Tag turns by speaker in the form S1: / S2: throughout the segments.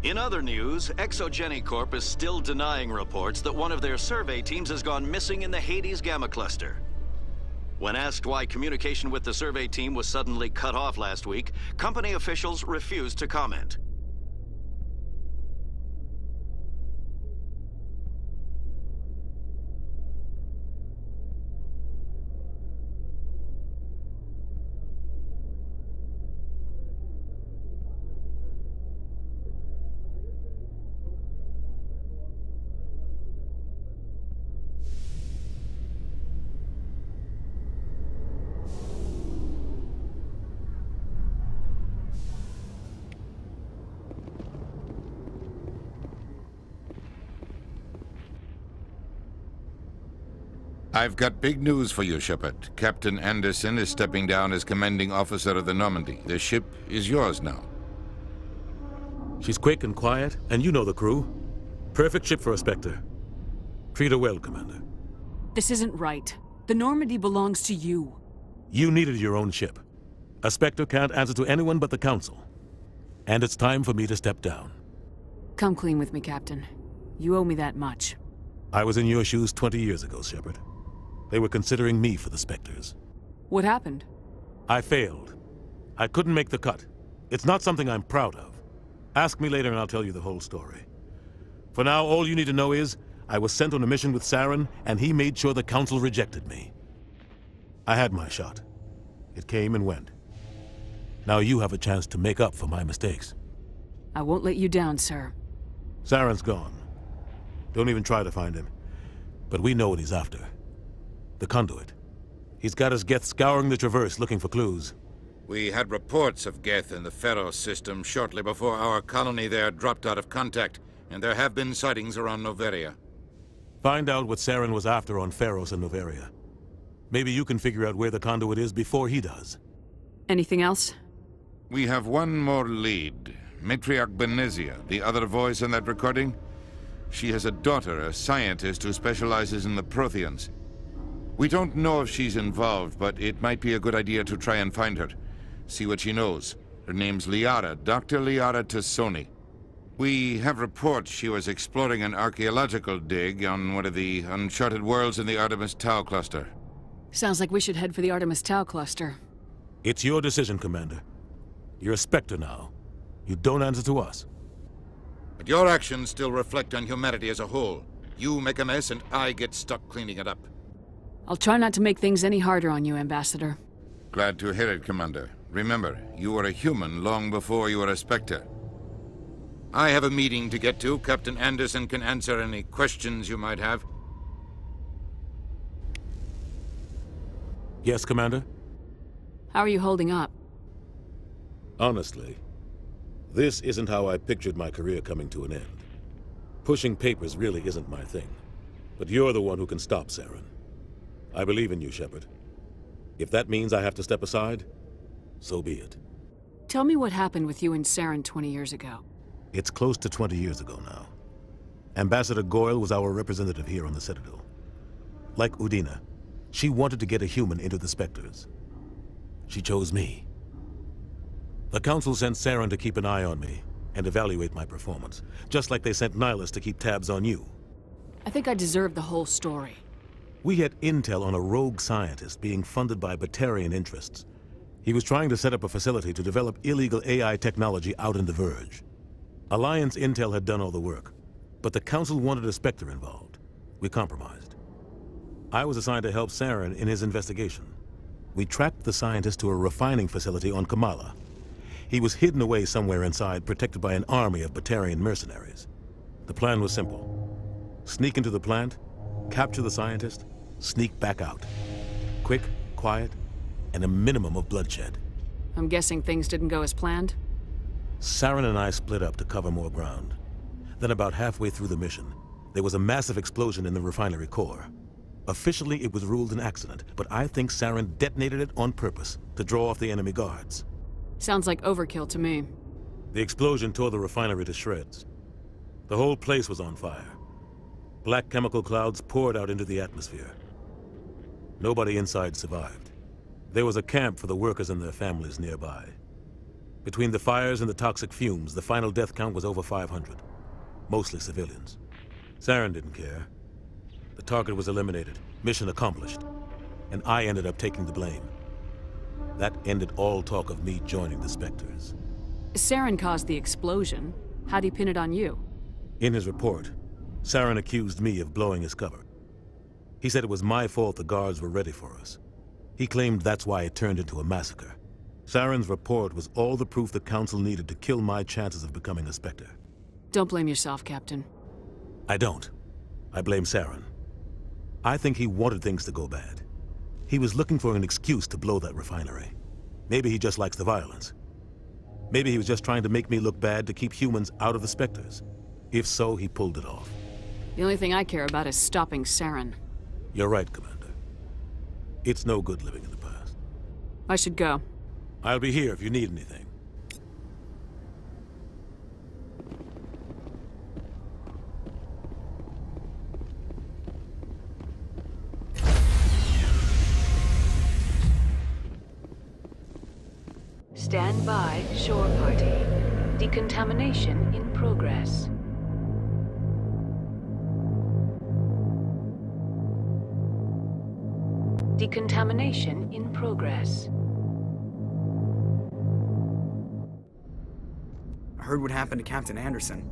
S1: In other news, Exogeny Corp is still denying reports that one of their survey teams has gone missing in the Hades Gamma Cluster. When asked why communication with the survey team was suddenly cut off last week, company officials refused to comment.
S2: I've got big news for you, Shepard. Captain Anderson is stepping down as commanding officer of the Normandy. The ship is yours now.
S3: She's quick and quiet, and you know the crew. Perfect ship for a Spectre. Treat her well, Commander.
S4: This isn't right. The Normandy belongs to you.
S3: You needed your own ship. A Spectre can't answer to anyone but the Council. And it's time for me to step down.
S4: Come clean with me, Captain. You owe me that much.
S3: I was in your shoes 20 years ago, Shepard. They were considering me for the Spectres.
S4: What happened?
S3: I failed. I couldn't make the cut. It's not something I'm proud of. Ask me later and I'll tell you the whole story. For now, all you need to know is, I was sent on a mission with Saren, and he made sure the Council rejected me. I had my shot. It came and went. Now you have a chance to make up for my mistakes.
S4: I won't let you down, sir.
S3: Saren's gone. Don't even try to find him. But we know what he's after. The conduit. He's got his Geth scouring the Traverse looking for clues.
S2: We had reports of Geth in the Pharaoh system shortly before our colony there dropped out of contact, and there have been sightings around Noveria.
S3: Find out what Saren was after on Pharos and Noveria. Maybe you can figure out where the conduit is before he does.
S4: Anything else?
S2: We have one more lead. Matriarch Benezia, the other voice in that recording. She has a daughter, a scientist who specializes in the Protheans. We don't know if she's involved, but it might be a good idea to try and find her. See what she knows. Her name's Liara, Dr. Liara Tassoni. We have reports she was exploring an archaeological dig on one of the uncharted worlds in the Artemis Tau cluster.
S4: Sounds like we should head for the Artemis Tau cluster.
S3: It's your decision, Commander. You're a Spectre now. You don't answer to us.
S2: But your actions still reflect on humanity as a whole. You make a mess and I get stuck cleaning it up.
S4: I'll try not to make things any harder on you, Ambassador.
S2: Glad to hear it, Commander. Remember, you were a human long before you were a Spectre. I have a meeting to get to. Captain Anderson can answer any questions you might have.
S3: Yes, Commander?
S4: How are you holding up?
S3: Honestly, this isn't how I pictured my career coming to an end. Pushing papers really isn't my thing. But you're the one who can stop Saren. I believe in you, Shepard. If that means I have to step aside, so be it.
S4: Tell me what happened with you and Saren 20 years ago.
S3: It's close to 20 years ago now. Ambassador Goyle was our representative here on the Citadel. Like Udina, she wanted to get a human into the Spectres. She chose me. The Council sent Saren to keep an eye on me and evaluate my performance, just like they sent Nihilus to keep tabs on you.
S4: I think I deserve the whole story.
S3: We had intel on a rogue scientist being funded by Batarian interests. He was trying to set up a facility to develop illegal AI technology out in the Verge. Alliance intel had done all the work, but the Council wanted a Spectre involved. We compromised. I was assigned to help Saren in his investigation. We tracked the scientist to a refining facility on Kamala. He was hidden away somewhere inside, protected by an army of Batarian mercenaries. The plan was simple. Sneak into the plant, capture the scientist, sneak back out. Quick, quiet, and a minimum of bloodshed.
S4: I'm guessing things didn't go as planned?
S3: Saren and I split up to cover more ground. Then about halfway through the mission, there was a massive explosion in the refinery core. Officially, it was ruled an accident, but I think Saren detonated it on purpose to draw off the enemy guards.
S4: Sounds like overkill to me.
S3: The explosion tore the refinery to shreds. The whole place was on fire. Black chemical clouds poured out into the atmosphere. Nobody inside survived. There was a camp for the workers and their families nearby. Between the fires and the toxic fumes, the final death count was over 500. Mostly civilians. Saren didn't care. The target was eliminated, mission accomplished, and I ended up taking the blame. That ended all talk of me joining the Spectres.
S4: Saren caused the explosion. How'd he pin it on you?
S3: In his report, Saren accused me of blowing his cover. He said it was my fault the guards were ready for us. He claimed that's why it turned into a massacre. Saren's report was all the proof the Council needed to kill my chances of becoming a Spectre.
S4: Don't blame yourself, Captain.
S3: I don't. I blame Saren. I think he wanted things to go bad. He was looking for an excuse to blow that refinery. Maybe he just likes the violence. Maybe he was just trying to make me look bad to keep humans out of the Spectres. If so, he pulled it off.
S4: The only thing I care about is stopping Saren.
S3: You're right, Commander. It's no good living in the past.
S4: I should go.
S3: I'll be here if you need anything.
S4: Stand by, shore party. Decontamination in progress. Decontamination in progress.
S5: I heard what happened to Captain Anderson.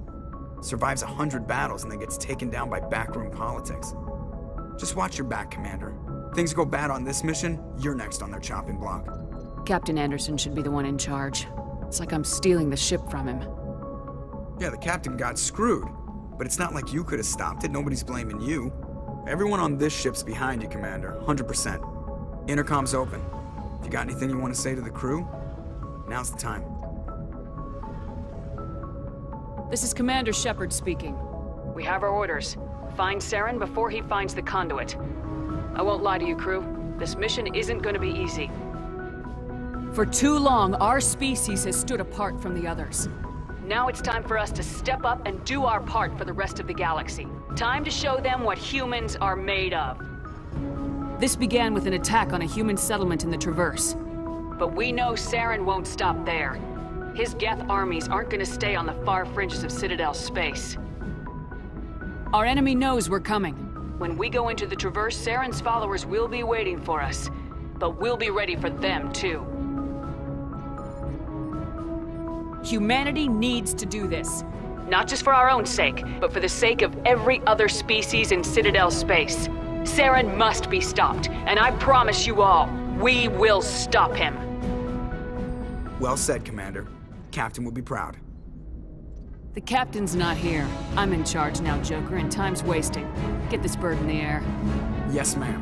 S5: Survives 100 battles and then gets taken down by backroom politics. Just watch your back, Commander. Things go bad on this mission, you're next on their chopping block.
S4: Captain Anderson should be the one in charge. It's like I'm stealing the ship from him.
S5: Yeah, the captain got screwed. But it's not like you could have stopped it. Nobody's blaming you. Everyone on this ship's behind you, Commander. 100%. Intercom's open. If you got anything you want to say to the crew, now's the time.
S4: This is Commander Shepard speaking. We have our orders. Find Saren before he finds the conduit. I won't lie to you, crew. This mission isn't going to be easy. For too long, our species has stood apart from the others. Now it's time for us to step up and do our part for the rest of the galaxy. Time to show them what humans are made of. This began with an attack on a human settlement in the Traverse. But we know Saren won't stop there. His Geth armies aren't going to stay on the far fringes of Citadel space. Our enemy knows we're coming. When we go into the Traverse, Saren's followers will be waiting for us. But we'll be ready for them, too. Humanity needs to do this. Not just for our own sake, but for the sake of every other species in Citadel space. Saren must be stopped, and I promise you all, we will stop him.
S5: Well said, Commander. Captain will be proud.
S4: The captain's not here. I'm in charge now, Joker, and time's wasting. Get this bird in the air.
S5: Yes, ma'am.